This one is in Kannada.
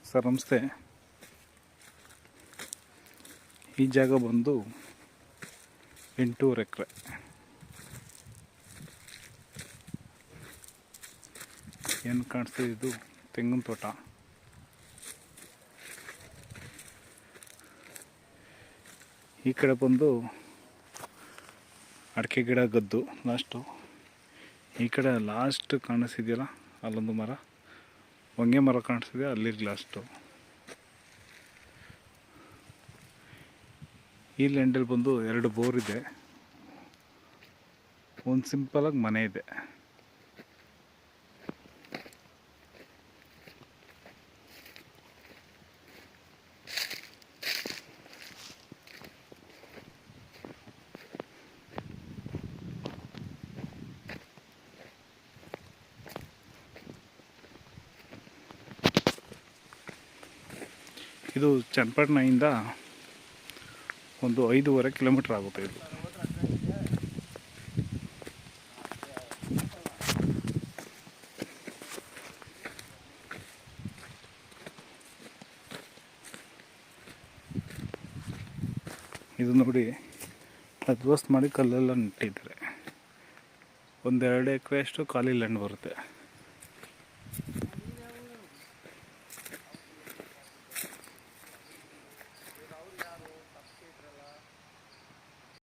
ಸರ್ ನಮಸ್ತೆ. ಈ ಜಾಗ ಬಂದು 8 ಎಕರೆ. ಏನು ಕಾಣಿಸ್ತಿದೆ, ಇದು ತೆಂಗಿನ ತೋಟ. ಈ ಕಡೆ ಬಂದು ಅಡಿಕೆ ಗಿಡ ಗದ್ದು ಲಾಸ್ಟು. ಈ ಕಡೆ ಲಾಸ್ಟ್ ಕಾಣಿಸ್ತಿದೆಯಲ್ಲ, ಅಲ್ಲೊಂದು ಮರ, ಹೊಂಗೆ ಮರ ಕಾಣಿಸ್ತಿದೆ, ಅಲ್ಲಿ ಲಾಸ್ಟು. ಈ ಲ್ಯಾಂಡಲ್ಲಿ ಬಂದು 2 ಬೋರ್ ಇದೆ, ಒಂದು ಸಿಂಪಲಾಗಿ ಮನೆ ಇದೆ. ಇದು ಚನ್ನಪಟ್ಟಣದಿಂದ ಒಂದು 5.5 ಕಿಲೋಮೀಟ್ರ್ ಆಗುತ್ತೆ. ಇದು ನೋಡಿ, ಅದ್ವಸ್ತ್ ಮಾಡಿ ಕಲ್ಲೆಲ್ಲ ನೆಟ್ಟಿದ್ದಾರೆ. 1-2 ಎಕರೆ ಅಷ್ಟು ಖಾಲಿ ಲ್ಯಾಂಡ್ ಬರುತ್ತೆ.